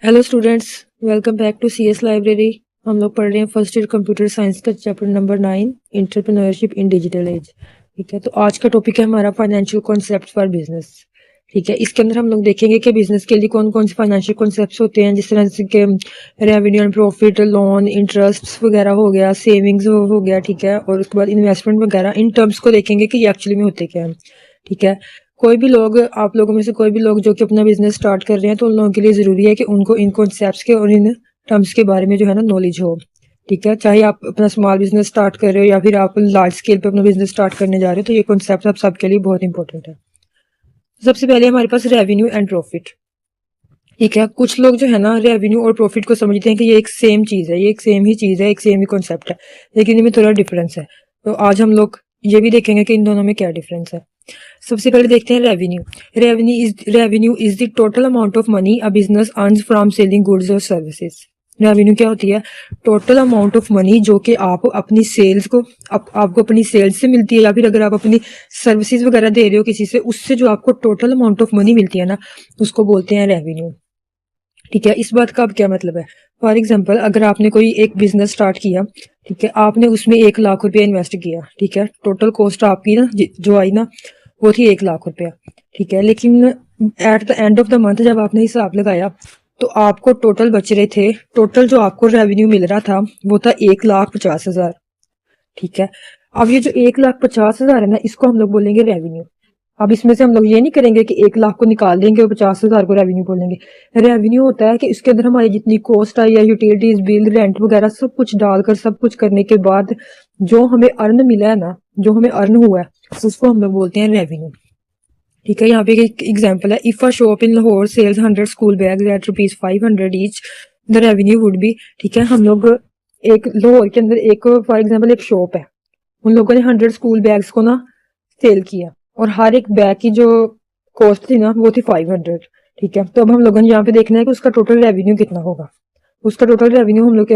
Hello students, welcome back to CS library. हम लोग पढ़ रहे हैं फर्स्ट ईयर कंप्यूटर साइंस का chapter number 9 entrepreneurship in digital age. ठीक है, तो आज का टॉपिक है हमारा फाइनेंशियल कॉन्सेप्ट फॉर बिजनेस। ठीक है, इसके अंदर हम लोग देखेंगे कि बिजनेस के लिए कौन कौन से फाइनेंशियल कॉन्सेप्ट्स होते हैं, जिस तरह से कि revenue and profit, loan, interest वगैरह हो गया, सेविंग्स हो गया। ठीक है, और उसके बाद इन्वेस्टमेंट वगैरह। इन टर्म्स को देखेंगे कि ये एक्चुअली में होते क्या है। ठीक है, कोई भी लोग, आप लोगों में से कोई भी लोग जो कि अपना बिजनेस स्टार्ट कर रहे हैं, तो उन लोगों के लिए ज़रूरी है कि उनको इन कॉन्सेप्ट्स के और इन टर्म्स के बारे में जो है ना नॉलेज हो। ठीक है, चाहे आप अपना स्मॉल बिजनेस स्टार्ट कर रहे हो या फिर आप लार्ज स्केल पे अपना बिजनेस स्टार्ट करने जा रहे हो, तो ये कॉन्सेप्ट आप सबके लिए बहुत इंपॉर्टेंट है। सबसे पहले हमारे पास रेवेन्यू एंड प्रॉफिट। ठीक है, कुछ लोग जो है ना रेवेन्यू और प्रॉफिट को समझते हैं कि ये एक सेम चीज़ है, ये एक सेम ही चीज़ है, एक सेम ही कॉन्सेप्ट है, लेकिन इनमें थोड़ा डिफरेंस है। तो आज हम लोग ये भी देखेंगे कि इन दोनों में क्या डिफरेंस है। सबसे पहले देखते हैं revenue. Revenue is the total amount of money a business earns from selling goods और सर्विसेज। रेवेन्यू क्या होती है? टोटल अमाउंट ऑफ मनी जो कि आप अपनी सेल्स को आपको अपनी सेल्स से मिलती है, या फिर अगर आप अपनी सर्विसेज वगैरह दे रहे हो किसी से, उससे जो आपको टोटल अमाउंट ऑफ मनी मिलती है ना, उसको बोलते हैं रेवेन्यू। ठीक है, इस बात का अब क्या मतलब है? फॉर एग्जाम्पल, अगर आपने कोई एक बिजनेस स्टार्ट किया, ठीक है, आपने उसमें 1 लाख रुपया इन्वेस्ट किया। ठीक है, टोटल कॉस्ट आपकी ना जो आई ना, वो थी 1 लाख रुपया। ठीक है, लेकिन at the end of the month जब आपने हिसाब लगाया, तो आपको टोटल बच रहे थे, टोटल जो आपको रेवेन्यू मिल रहा था वो था 1,50,000। ठीक है, अब ये जो 1,50,000 है ना, इसको हम लोग बोलेंगे रेवेन्यू। अब इसमें से हम लोग ये नहीं करेंगे कि 1 लाख को निकाल देंगे और 50,000 को रेवेन्यू बोलेंगे। रेवेन्यू होता है कि इसके अंदर हमारी जितनी कॉस्ट आई है, यूटिलिटीज, बिल, रेंट वगैरह सब कुछ डालकर, सब कुछ करने के बाद जो हमें अर्न मिला है ना, जो हमें अर्न हुआ है, उसको हम लोग बोलते हैं रेवेन्यू। ठीक है, यहाँ पे एक एग्जाम्पल है, if a shop in Lahore sells 100 school bag at ₹500 each, the revenue would be. ठीक है, हम लोग एक लाहौर के अंदर एक फॉर एग्जाम्पल एक शॉप है, उन लोगों ने 100 स्कूल बैग्स को ना सेल किया, और हर एक बैग की जो कॉस्ट थी ना वो थी 500। ठीक है, तो अब हम लोगों ने यहाँ पे देखना है कि उसका टोटल रेवेन्यू कितना होगा। उसका टोटल रेवेन्यू हम लोग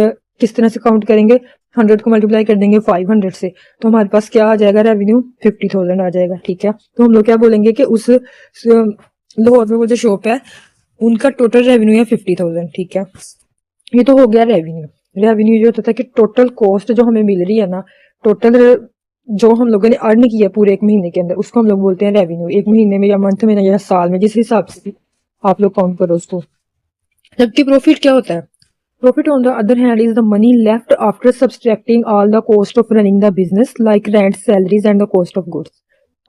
किस तरह से काउंट करेंगे? 100 को मल्टीप्लाई कर देंगे 500 से, तो हमारे पास क्या आ जाएगा? रेवेन्यू 50,000 आ जाएगा। ठीक है, तो हम लोग क्या बोलेंगे कि उस लाहौर में वो जो शॉप है, उनका टोटल रेवेन्यू है 50,000। ठीक है, ये तो हो गया रेवेन्यू। रेवेन्यू जो होता था कि टोटल कॉस्ट जो हमें मिल रही है ना, टोटल जो हम लोगों ने अर्न किया पूरे एक महीने के अंदर, उसको हम लोग बोलते हैं रेवेन्यू। एक महीने में या मंथ में या साल में, जिस हिसाब से आप लोग काउंट करो उसको। जबकि प्रॉफिट क्या होता है? Profit on the other hand is the money left after subtracting all the cost of running the business like rent, salaries and the cost of goods.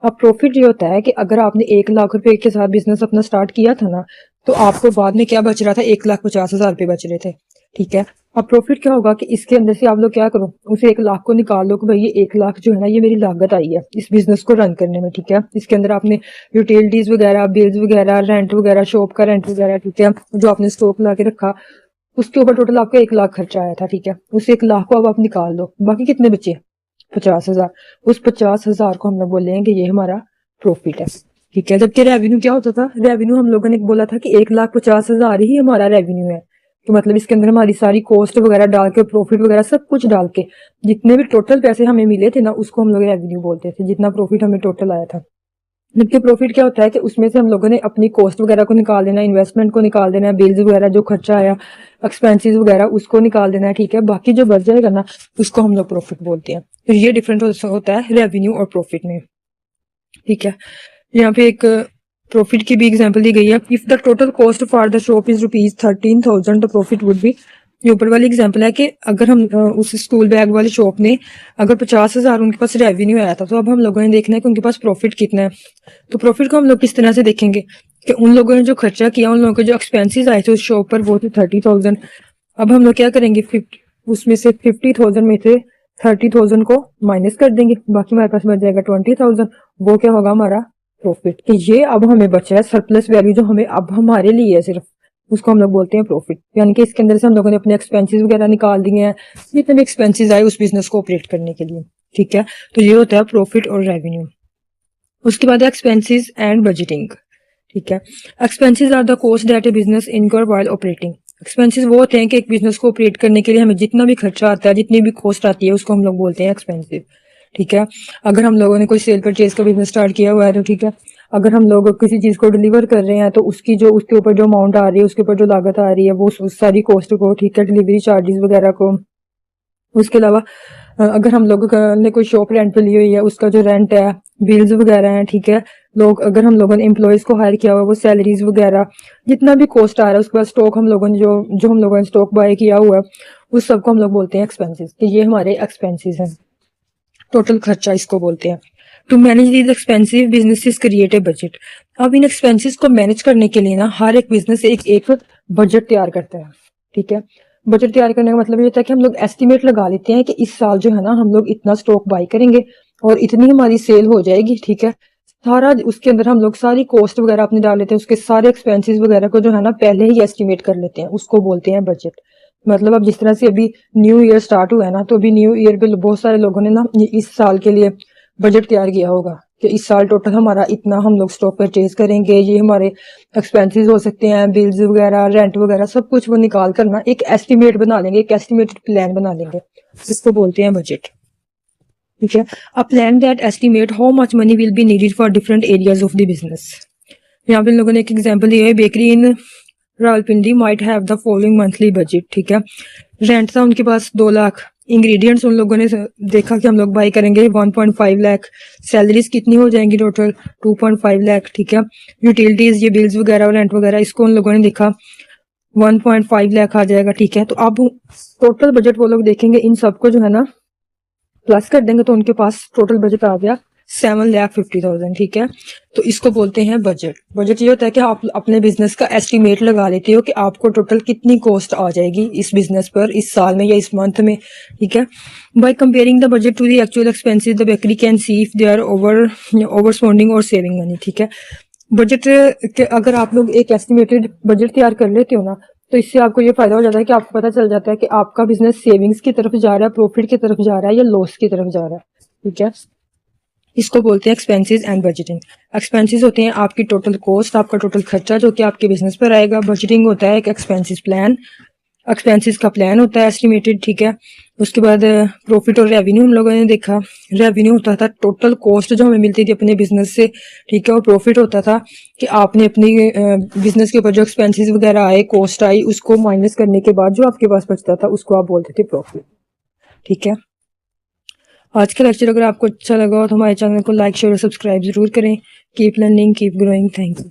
अब प्रॉफिट ये होता है कि अगर आपने 1 लाख रुपए के साथ बिजनेस अपना स्टार्ट किया था ना, तो आपको बाद में क्या बच रहा था? 1,50,000 रुपए बच रहे थे। ठीक है, अब प्रॉफिट क्या होगा कि इसके अंदर से आप लोग क्या करो, उस 1 लाख को निकाल लो कि भाई ये 1 लाख जो है ना, ये मेरी लागत आई है इस बिजनेस को रन करने में। ठीक है, इसके अंदर आपने यूटिलिटीज वगैरह, बिल्स वगैरह, रेंट वगैरह, शॉप का रेंट वगैरह, ठीक है, जो आपने स्टॉक ला के रखा, उसके ऊपर टोटल आपका 1 लाख खर्चा आया था। ठीक है, उस 1 लाख को अब आप निकाल दो, बाकी कितने बचे? 50,000। उस 50,000 को हम लोग बोलेंगे कि ये हमारा प्रॉफिट है। ठीक है, जबकि रेवेन्यू क्या होता था? रेवेन्यू हम लोगों ने बोला था कि 1,50,000 ही हमारा रेवेन्यू है। तो मतलब इसके अंदर हमारी सारी कॉस्ट वगैरह डाल के, प्रॉफिट वगैरह सब कुछ डाल के, जितने भी टोटल पैसे हमें मिले थे ना, उसको हम लोग रेवेन्यू बोलते थे, जितना प्रॉफिट हमें टोटल आया था। जबकि प्रॉफिट क्या होता है कि उसमें से हम लोगों ने अपनी कॉस्ट वगैरह को निकाल देना, इन्वेस्टमेंट को निकाल देना, बिल्स वगैरह जो खर्चा आया, एक्सपेंसेस वगैरह, उसको निकाल देना है। ठीक है, बाकी जो बच जाएगा ना, उसको हम लोग प्रॉफिट बोलते हैं। तो ये डिफरेंट होता है रेवेन्यू और प्रॉफिट में। ठीक है, यहाँ पे एक प्रॉफिट की भी एग्जांपल दी गई है, if the total cost for the shop is ₹13,000 the profit would be. ये ऊपर वाली एग्जांपल है कि अगर हम उस स्कूल बैग वाली शॉप ने अगर 50,000 उनके पास रेवेन्यू आया था, तो अब हम लोगों ने देखना है कि उनके पास प्रॉफिट कितना है। तो प्रॉफिट को हम लोग किस तरह से देखेंगे कि उन लोगों ने जो खर्चा किया, उन लोगों के जो एक्सपेंसेस आए थे उस शॉप पर, वो थे 30,000। अब हम लोग क्या करेंगे, उसमें से 50,000 में से 30,000 को माइनस कर देंगे, बाकी हमारे पास बच जाएगा 20,000। वो क्या होगा? हमारा प्रॉफिट। कि ये अब हमें बचा है सरप्लस वैल्यू, जो हमें अब हमारे लिए है सिर्फ, उसको हम लोग बोलते हैं प्रॉफिट। यानी कि इसके अंदर से हम लोगों ने अपने एक्सपेंसेस वगैरह निकाल दिए हैं, जितने भी एक्सपेंसेस आए उस बिजनेस को ऑपरेट करने के लिए। ठीक है, तो ये होता है प्रॉफिट और रेवेन्यू। उसके बाद एक्सपेंसेस एंड बजटिंग। ठीक है, expenses are the cost that a business incur while operating. Expenses वो होते हैं कि एक बिजनेस को ऑपरेट करने के लिए हमें जितना भी खर्चा आता है, जितनी भी कॉस्ट आती है, उसको हम लोग बोलते हैं एक्सपेंसिव। ठीक है, अगर हम लोगों ने कोई सेल परचेज का बिजनेस स्टार्ट किया हुआ है, तो ठीक है, अगर हम लोग किसी चीज़ को डिलीवर कर रहे हैं तो उसकी जो उसके ऊपर जो अमाउंट आ रही है, उसके ऊपर जो लागत आ रही है, वो उस सारी कॉस्ट को, ठीक है, डिलीवरी चार्जेस वगैरह को। उसके अलावा अगर हम लोगों ने कोई शॉप रेंट पे ली हुई है, उसका जो रेंट है, बिल्स वगैरह हैं, ठीक है, लोग अगर हम लोगों ने एम्प्लॉयज़ को हायर किया हुआ है, वो सैलरीज वगैरह, जितना भी कॉस्ट आ रहा है, उसके बाद स्टॉक हम लोगों ने जो जो हम लोगों ने स्टॉक बाय किया हुआ है, उस सबको हम लोग बोलते हैं एक्सपेंसेस, कि ये हमारे एक्सपेंसेस हैं, टोटल खर्चा इसको बोलते हैं। To manage these expensive businesses create a budget. अब इन एक्सपेंसेस को मैनेज करने के लिए ना हर एक बिजनेस एक बजट तैयार करता है, ठीक है। बजट तैयार करने का मतलब ये होता है कि हम लोग एस्टिमेट लगा लेते हैं कि इस साल जो है ना हम लोग इतना स्टॉक बाई करेंगे और इतनी हमारी सेल हो जाएगी, ठीक है। सारा उसके अंदर हम लोग सारी कॉस्ट वगैरह अपनी डाल लेते हैं, उसके सारे एक्सपेंसेस वगैरह को जो है ना पहले ही एस्टिमेट कर लेते हैं, उसको बोलते हैं बजट। मतलब अब जिस तरह से अभी न्यू ईयर स्टार्ट हुआ है ना, तो अभी न्यू ईयर पे बहुत सारे लोगों ने ना इस साल के लिए बजट तैयार किया होगा कि इस साल टोटल हमारा इतना हम लोग स्टॉक परचेज करेंगे, ये हमारे एक्सपेंसेस हो सकते हैं, बिल्स वगैरह, रेंट वगैरह, सब कुछ वो निकाल कर ना एक एस्टिमेट बना लेंगे, एक एस्टिमेटेड प्लान बना लेंगे, जिसको बोलते हैं बजट, ठीक है। A plan that estimate how much money will be needed for different areas of the business. यहाँ पे इन लोगों ने एक एग्जाम्पल दिया है, bakery in Rawalpindi might have the following monthly budget, ठीक है। रेंट था उनके पास 2 लाख, इंग्रेडिएंट्स उन लोगों ने देखा कि हम लोग बाई करेंगे 1.5 लाख, सैलरीज कितनी हो जाएंगी टोटल 2.5 लाख, ठीक है। यूटिलिटीज, ये बिल्स वगैरह और रेंट वगैरह, इसको उन लोगों ने देखा 1.5 लाख आ जाएगा, ठीक है। तो अब टोटल बजट वो लोग देखेंगे, इन सबको जो है ना प्लस कर देंगे, तो उनके पास टोटल बजट आ गया 7,50,000, ठीक है। तो इसको बोलते हैं बजट। बजट ये होता है कि आप अपने बिजनेस का एस्टिमेट लगा लेते हो कि आपको टोटल कितनी कॉस्ट आ जाएगी इस बिजनेस पर इस साल में या इस मंथ में, ठीक है। By comparing the budget to the actual expenses the bakery can see if they are over spending और सेविंग मनी, ठीक है। बजट के अगर आप लोग एक एस्टिमेटेड बजट तैयार कर लेते हो ना, तो इससे आपको ये फायदा हो जाता है कि आपको पता चल जाता है कि आपका बिजनेस सेविंग्स की तरफ जा रहा है, प्रॉफिट की तरफ जा रहा है या लॉस की तरफ जा रहा है, ठीक है। इसको बोलते हैं एक्सपेंसेस एंड बजटिंग। एक्सपेंसेस होते हैं आपकी टोटल कॉस्ट, आपका टोटल खर्चा जो कि आपके बिजनेस पर आएगा। बजटिंग होता है एक एक्सपेंसेस प्लान, एक्सपेंसेस का प्लान होता है एस्टिमेटेड, ठीक है। उसके बाद प्रॉफिट और रेवेन्यू हम लोगों ने देखा। रेवेन्यू होता था टोटल कॉस्ट जो हमें मिलती थी अपने बिजनेस से, ठीक है। और प्रॉफिट होता था कि आपने अपनी बिजनेस के ऊपर जो एक्सपेंसेस वगैरह आए, कॉस्ट आई, उसको माइनस करने के बाद जो आपके पास बचता था उसको आप बोलते थे प्रॉफिट, ठीक है। आज का लेक्चर अगर आपको अच्छा लगा हो तो हमारे चैनल को लाइक, शेयर और सब्सक्राइब जरूर करें। Keep learning, keep growing. Thank you.